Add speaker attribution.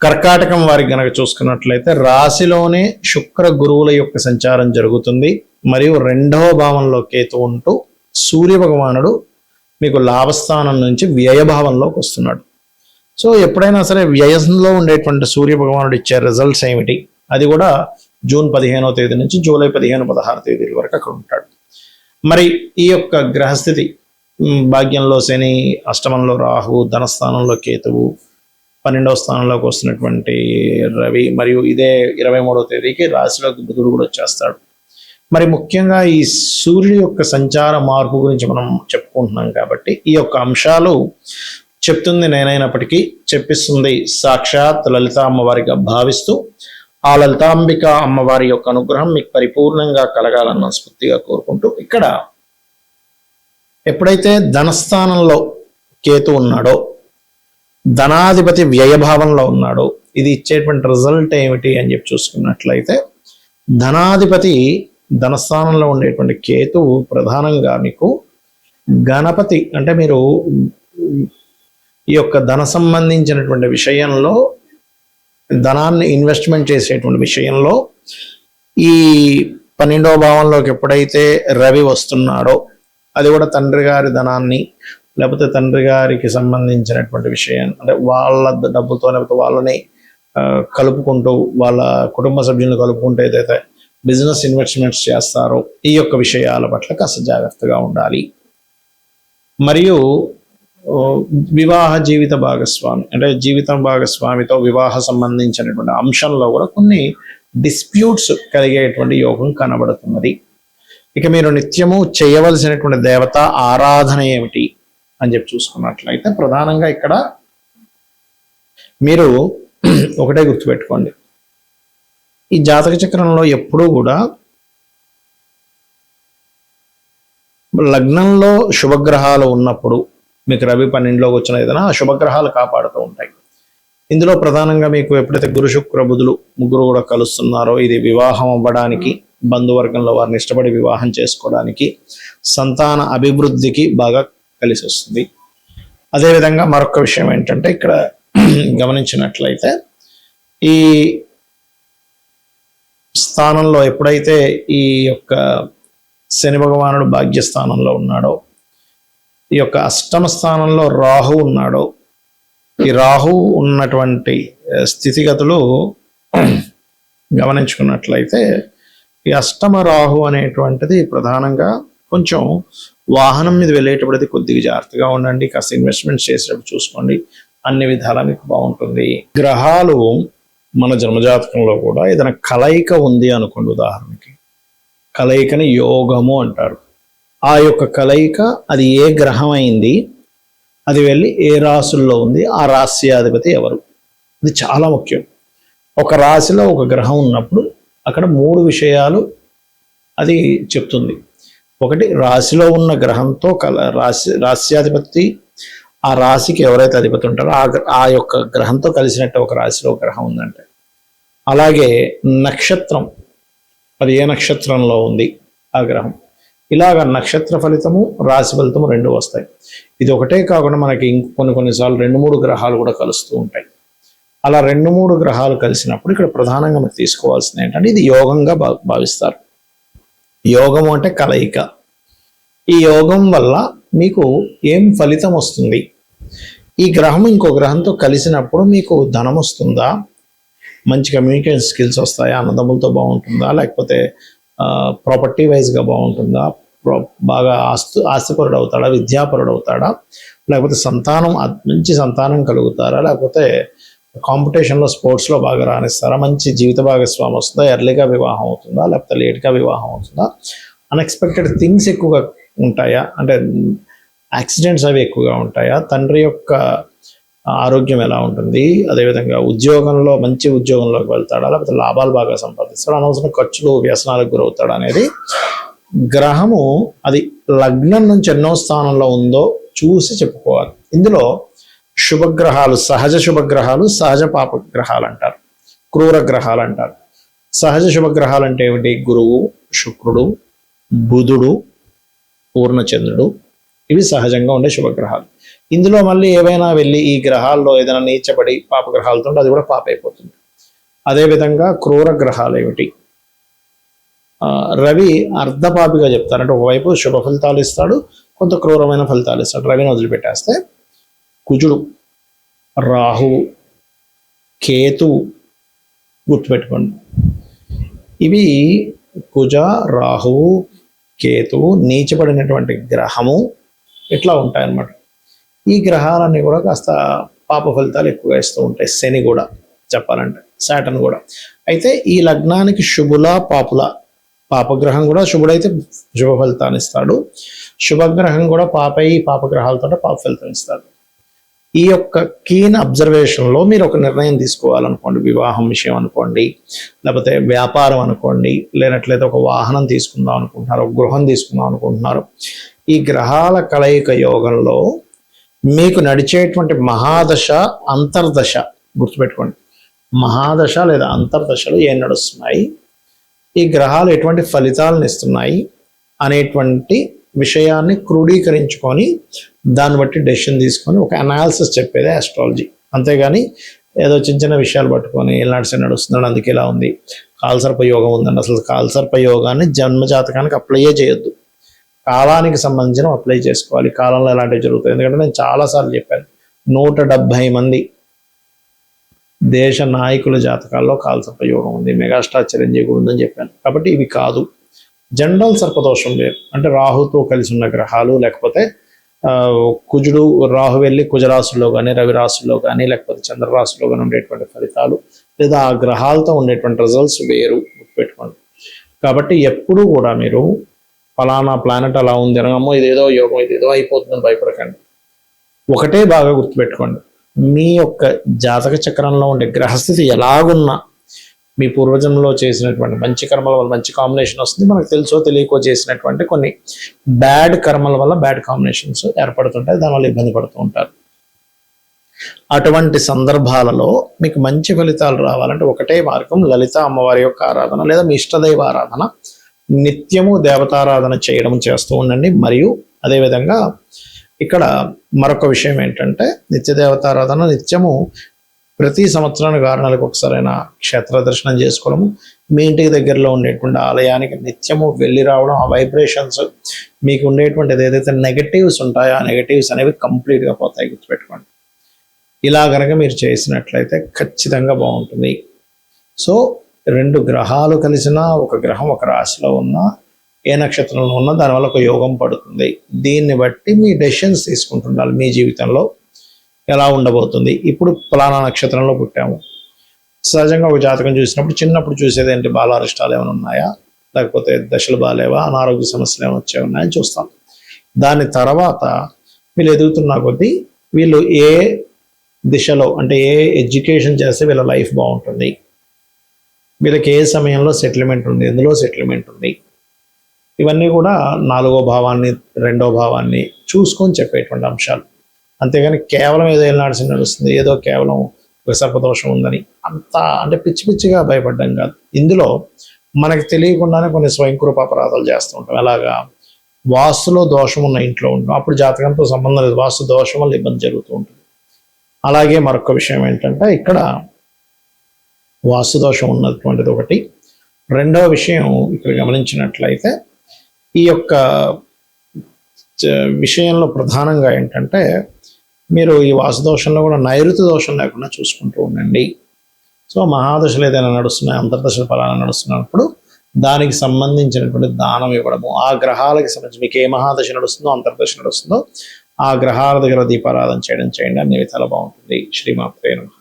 Speaker 1: కర్కాటకం వారికి గనక చూసుకున్నట్లయితే రాశిలోనే శుక్ర గురువుల యొక్క సంచారం జరుగుతుంది. మరియు 2వ భావంలో కేతు ఉంటూ సూర్య భగవానుడు మీకు లాభస్థానం నుంచి వ్యయభావంలోకి వస్తున్నాడు. సో ఎప్పుడైనా సరే వ్యయంలో ఉండేటువంటి సూర్య భగవానుడు ఇచ్చే రిజల్ట్స్ ఏమిటి, అది కూడా జూన్ 15వ తేదీ నుంచి జూలై 15-16 తేదీల వరకు అక్కడ ఉంటాడు. మరి ఈ యొక్క గ్రహస్థితి భాగ్యంలో శని, అష్టమంలో రాహు, ధనస్థానంలో కేతువు, 12వ స్థానంలోకి వస్తున్నటువంటి రవి, మరియు ఇదే 23వ తేదీకి రాశిలోకి బుధుడు కూడా వచ్చేస్తాడు. మరి ముఖ్యంగా ఈ సూర్యుడి యొక్క సంచార మార్పు గురించి మనం చెప్పుకుంటున్నాం కాబట్టి ఈ యొక్క అంశాలు చెప్తుంది నేనైనప్పటికీ చెప్పిస్తుంది సాక్షాత్ లలిత అమ్మవారిగా భావిస్తూ ఆ లలితాంబిక అమ్మవారి యొక్క అనుగ్రహం మీకు పరిపూర్ణంగా కలగాలన్న స్ఫూర్తిగా కోరుకుంటూ, ఇక్కడ ఎప్పుడైతే ధనస్థానంలో కేతు ఉన్నాడో, ధనాధిపతి వ్యయభావంలో ఉన్నాడో, ఇది ఇచ్చేటువంటి రిజల్ట్ ఏమిటి అని చెప్పి చూసుకున్నట్లయితే, ధనాధిపతి ధనస్థానంలో ఉండేటువంటి కేతువు ప్రధానంగా మీకు గణపతి, అంటే మీరు ఈ యొక్క ధన సంబంధించినటువంటి విషయంలో, ధనాన్ని ఇన్వెస్ట్మెంట్ చేసేటువంటి విషయంలో ఈ 12వ భావంలోకి ఎప్పుడైతే రవి వస్తున్నాడో, అది కూడా తండ్రి గారి ధనాన్ని లేకపోతే తండ్రి గారికి సంబంధించినటువంటి విషయం, అంటే వాళ్ళ డబ్బుతో లేకపోతే వాళ్ళని కలుపుకుంటూ వాళ్ళ కుటుంబ సభ్యులను కలుపుకుంటూ ఏదైతే బిజినెస్ ఇన్వెస్ట్మెంట్స్ చేస్తారో ఈ యొక్క విషయాల పట్ల కాస్త జాగ్రత్తగా ఉండాలి. మరియు వివాహ జీవిత భాగస్వామి, అంటే జీవితం భాగస్వామితో వివాహ సంబంధించినటువంటి అంశంలో కూడా కొన్ని డిస్ప్యూట్స్ కలిగేటువంటి యోగం కనబడుతున్నది. ఇక మీరు నిత్యము చేయవలసినటువంటి దేవత ఆరాధన ఏమిటి అని చెప్పి చూసుకున్నట్లయితే, ప్రధానంగా ఇక్కడ మీరు ఒకటే గుర్తుపెట్టుకోండి, ఈ జాతక చక్రంలో ఎప్పుడూ కూడా లగ్నంలో శుభగ్రహాలు ఉన్నప్పుడు, మీకు రవి 12లోకి వచ్చిన ఏదైనా ఆ శుభగ్రహాలు కాపాడుతూ ఉంటాయి. ఇందులో ప్రధానంగా మీకు ఎప్పుడైతే గురు శుక్ర బుధులు ముగ్గురు కూడా కలుస్తున్నారో, ఇది వివాహం అవ్వడానికి, బంధువర్గంలో వారిని ఇష్టపడి వివాహం చేసుకోవడానికి, సంతాన అభివృద్ధికి బాగా కలిసి వస్తుంది. అదేవిధంగా మరొక విషయం ఏంటంటే, ఇక్కడ గమనించినట్లయితే ఈ స్థానంలో ఎప్పుడైతే ఈ యొక్క శని భగవానుడు భాగ్యస్థానంలో ఉన్నాడో, ఈ యొక్క అష్టమ స్థానంలో రాహు ఉన్నాడో, ఈ రాహు ఉన్నటువంటి స్థితిగతులు గమనించుకున్నట్లయితే, ఈ అష్టమ రాహు అనేటువంటిది ప్రధానంగా కొంచెం వాహనం మీద వెళ్ళేటప్పుడు కొద్దిగా జాగ్రత్తగా ఉండండి, కాస్త ఇన్వెస్ట్మెంట్స్ చేసేటప్పుడు చూసుకోండి, అన్ని విధాలా మీకు బాగుంటుంది. గ్రహాలు మన జన్మజాతకంలో కూడా ఏదైనా కలయిక ఉంది అనుకోండి, ఉదాహరణకి కలయికని యోగము అంటారు. ఆ యొక్క కలయిక అది ఏ గ్రహం అయింది, అది వెళ్ళి ఏ రాశుల్లో ఉంది, ఆ రాశ్యాధిపతి ఎవరు, ఇది చాలా ముఖ్యం. ఒక రాశిలో ఒక గ్రహం ఉన్నప్పుడు అక్కడ 3 విషయాలు అది చెప్తుంది. ఒకటి, రాశిలో ఉన్న గ్రహంతో రాశ్యాధిపతి ఆ రాశికి ఎవరైతే అధిపతి ఉంటారో ఆ యొక్క గ్రహంతో కలిసినట్టు ఒక రాశిలో గ్రహం ఉందంటే, అలాగే నక్షత్రం, అది ఏ నక్షత్రంలో ఉంది ఆ గ్రహం, ఇలాగ నక్షత్ర ఫలితము రాశి ఫలితము 2 వస్తాయి. ఇది ఒకటే కాకుండా మనకి కొన్నిసార్లు 2-3 గ్రహాలు కూడా కలుస్తూ ఉంటాయి. అలా 2-3 గ్రహాలు కలిసినప్పుడు ఇక్కడ ప్రధానంగా మీరు తీసుకోవాల్సింది ఏంటంటే, ఇది యోగంగా భావిస్తారు. యోగము అంటే కలయిక. ఈ యోగం వల్ల మీకు ఏం ఫలితం వస్తుంది, ఈ గ్రహం ఇంకో గ్రహంతో కలిసినప్పుడు మీకు ధనం వస్తుందా, మంచి కమ్యూనికేషన్ స్కిల్స్ వస్తాయా, అన్నదమ్ములతో బాగుంటుందా, లేకపోతే ప్రాపర్టీ వైజ్గా బాగుంటుందా, బాగా ఆస్తిపరుడు అవుతాడా, విద్యాపరుడు అవుతాడా, లేకపోతే మంచి సంతానం కలుగుతారా, లేకపోతే కాంపిటీషన్లో స్పోర్ట్స్లో బాగా రాణిస్తారా, మంచి జీవిత భాగస్వామి వస్తుందా, ఎర్లీగా వివాహం అవుతుందా, లేకపోతే లేట్గా వివాహం అవుతుందా, అన్ఎక్స్పెక్టెడ్ థింగ్స్ ఎక్కువగా ఉంటాయా, అంటే యాక్సిడెంట్స్ అవి ఎక్కువగా ఉంటాయా, తండ్రి యొక్క ఆరోగ్యం ఎలా ఉంటుంది, అదేవిధంగా ఉద్యోగంలో మంచి ఉద్యోగంలోకి వెళ్తాడా, లేకపోతే లాభాలు బాగా సంపాదిస్తాడా, అనవసరం ఖర్చులు వ్యసనాలకు గురవుతాడా అనేది గ్రహము అది లగ్నం నుంచి ఎన్నో స్థానంలో ఉందో చూసి చెప్పుకోవాలి. ఇందులో శుభగ్రహాలు, సహజ శుభగ్రహాలు, సహజ పాపగ్రహాలు అంటారు, క్రూర గ్రహాలు అంటారు. సహజ శుభగ్రహాలు అంటే ఏమిటి? గురువు, శుక్రుడు, బుధుడు, పూర్ణచంద్రుడు, ఇవి సహజంగా ఉండే శుభగ్రహాలు. ఇందులో మళ్ళీ ఏవైనా వెళ్ళి ఈ గ్రహాల్లో ఏదైనా నీచబడి పాపగ్రహాలతో ఉంటే అది కూడా పాప అయిపోతుంది. అదేవిధంగా క్రూర గ్రహాలు ఏమిటి? రవి అర్ధపాపిగా చెప్తారు, అంటే ఒకవైపు శుభ ఫలితాలు ఇస్తాడు, కొంత క్రూరమైన ఫలితాలు ఇస్తాడు. రవిని వదిలిపెట్టేస్తే కుజుడు, రాహువు, కేతువు గుర్తుపెట్టుకోండి. ఇవి కుజ, రాహువు, కేతువు నీచబడినటువంటి గ్రహము ఇట్లా ఉంటాయన్నమాట. ఈ గ్రహాలన్నీ కూడా కాస్త పాప ఫలితాలు ఎక్కువగా ఇస్తూ ఉంటాయి. శని కూడా చెప్పాలంటే, సాటర్న్ కూడా. అయితే ఈ లగ్నానికి శుభుల పాపుల, పాపగ్రహం కూడా శుభుడైతే శుభ ఫలితాన్ని ఇస్తాడు, శుభగ్రహం కూడా పాపగ్రహాలతో పాప ఫలితం ఇస్తాడు. ఈ యొక్క కీన్ అబ్జర్వేషన్లో మీరు ఒక నిర్ణయం తీసుకోవాలనుకోండి, వివాహం విషయం అనుకోండి, లేకపోతే వ్యాపారం అనుకోండి, లేనట్లయితే ఒక వాహనం తీసుకుందాం అనుకుంటున్నారు, ఒక గృహం తీసుకుందాం అనుకుంటున్నారు. ఈ గ్రహాల కలయిక యోగంలో మీకు నడిచేటువంటి మహాదశ, అంతర్దశ గుర్తుపెట్టుకోండి. మహాదశ లేదా అంతర్దశలు ఏం నడుస్తున్నాయి, ఈ గ్రహాలు ఎటువంటి ఫలితాలను ఇస్తున్నాయి అనేటువంటి విషయాన్ని క్రోడీకరించుకొని దాన్ని బట్టి డెసిషన్ తీసుకొని ఒక అనాలిసిస్ చెప్పేదే ఆస్ట్రాలజీ. అంతేగాని ఏదో చిన్న చిన్న విషయాలు పట్టుకొని ఏనాడు నడుస్తున్నాడు అందుకే ఇలా ఉంది, కాలసర్ప యోగం ఉందండి, అసలు కాలసర్ప యోగాన్ని జన్మజాతకానికి అప్లైయే చేయొద్దు. కాలానికి సంబంధించిన అప్లై చేసుకోవాలి. కాలంలో ఎలాంటివి జరుగుతాయి. ఎందుకంటే నేను చాలాసార్లు చెప్పాను, 170 మంది దేశ నాయకుల జాతకాల్లో కాలసర్ప యోగం ఉంది, మెగాస్టార్ చిరంజీవి ఉందని చెప్పాను. కాబట్టి ఇవి కాదు. జనరల్ సర్పదోషం వేరు, అంటే రాహుతో కలిసి ఉన్న గ్రహాలు, లేకపోతే కుజుడు రాహు వెళ్ళి కుజరాశుల్లో కానీ, రవి రాశుల్లో కానీ, లేకపోతే చంద్రరాశుల్లో కానీ ఉండేటువంటి ఫలితాలు, లేదా ఆ గ్రహాలతో ఉండేటువంటి రిజల్ట్స్ వేరు, గుర్తుపెట్టుకోండి. కాబట్టి ఎప్పుడూ కూడా మీరు ఫలానా ప్లానెట్ అలా ఉంది అనగమ్మో ఇదేదో యోగం, ఇదేదో అయిపోతుందని భయపడకండి. ఒకటే బాగా గుర్తుపెట్టుకోండి, మీ యొక్క జాతక చక్రంలో ఉండే గ్రహస్థితి ఎలాగున్నా మీ పూర్వజన్మలో చేసినటువంటి మంచి కర్మల వల్ల మంచి కాంబినేషన్ వస్తుంది. మనకు తెలుసో తెలియకో చేసినటువంటి కొన్ని బ్యాడ్ కర్మల వల్ల బ్యాడ్ కాంబినేషన్స్ ఏర్పడుతుంటాయి, దానివల్ల ఇబ్బంది పడుతూ ఉంటారు. అటువంటి సందర్భాలలో మీకు మంచి ఫలితాలు రావాలంటే ఒకటే మార్గం, లలిత అమ్మవారి యొక్క ఆరాధన లేదా మీ ఇష్టదైవ ఆరాధన, నిత్యము దేవతారాధన చేయడం చేస్తూ ఉండండి. మరియు అదేవిధంగా ఇక్కడ మరొక విషయం ఏంటంటే, నిత్య దేవతారాధన నిత్యము ప్రతి సంవత్సరానికి 6 నెలలకు ఒకసారైనా క్షేత్ర దర్శనం చేసుకోవడము, మీ ఇంటికి దగ్గరలో ఉండేటువంటి ఆలయానికి నిత్యము వెళ్ళి రావడం, ఆ వైబ్రేషన్స్ మీకు ఉండేటువంటి ఏదైతే నెగటివ్స్ ఉంటాయో ఆ నెగటివ్స్ అనేవి కంప్లీట్గా పోతాయి, గుర్తుపెట్టుకోండి. ఇలా కనుక మీరు చేసినట్లయితే ఖచ్చితంగా బాగుంటుంది. సో 2 గ్రహాలు కలిసినా, ఒక గ్రహం ఒక రాశిలో ఉన్నా, ఏ నక్షత్రంలో ఉన్నా దానివల్ల ఒక యోగం పడుతుంది. దీన్ని బట్టి మీ డెసిషన్స్ తీసుకుంటుండాలి. మీ జీవితంలో ఎలా ఉండబోతుంది, ఇప్పుడు ఫలానా నక్షత్రంలో పుట్టాము, సహజంగా ఒక జాతకం చూసినప్పుడు చిన్నప్పుడు చూసేది ఏంటి, బాలారిష్టాలు ఏమైనా ఉన్నాయా, లేకపోతే దశలు బాగాలేవా, అనారోగ్య సమస్యలు ఏమైనా వచ్చే ఉన్నాయని చూస్తాం. దాని తర్వాత వీళ్ళు ఎదుగుతున్న కొద్దీ వీళ్ళు ఏ దిశలో, అంటే ఏ ఎడ్యుకేషన్ చేస్తే వీళ్ళ లైఫ్ బాగుంటుంది, వీళ్ళకి ఏ సమయంలో సెటిల్మెంట్ ఉంది, ఎందులో సెటిల్మెంట్ ఉంది, ఇవన్నీ కూడా 4వ భావాన్ని 2వ భావాన్ని చూసుకొని చెప్పేటువంటి అంశాలు. అంతేగాని కేవలం ఏదో ఏళ్ళనాడు నడుస్తుంది, ఏదో కేవలం ఒక సర్పదోషం ఉందని అంత అంటే పిచ్చి పిచ్చిగా భయపడ్డం కాదు. ఇందులో మనకి తెలియకుండానే కొన్ని స్వయంకృప అపరాధాలు చేస్తూ ఉంటాం. అలాగా వాస్తులో దోషం ఉన్న ఇంట్లో ఉంటాం, అప్పుడు జాతకంతో సంబంధం లేదు, వాస్తు దోషం వల్ల ఇబ్బంది జరుగుతూ ఉంటుంది. అలాగే మరొక విషయం ఏంటంటే, ఇక్కడ వాస్తు దోషం ఉన్నటువంటిది ఒకటి. 2వ విషయం ఇక్కడ గమనించినట్లయితే, ఈ యొక్క విషయంలో ప్రధానంగా ఏంటంటే, మీరు ఈ వాసుదోషంలో కూడా నైరుతి దోషం లేకుండా చూసుకుంటూ ఉండండి. సో మహాదశలు ఏదైనా నడుస్తున్నాయి, అంతర్దశలు ఫలానా నడుస్తున్నప్పుడు దానికి సంబంధించినటువంటి దానం ఇవ్వడము, ఆ గ్రహాలకి సంబంధించి మీకు ఏ మహాదశ నడుస్తుందో, అంతర్దశ నడుస్తుందో ఆ గ్రహాల దగ్గర దీపారాధన చేయడం చేయండి, అన్ని విధాలు బాగుంటుంది. శ్రీమాత్రే నమః.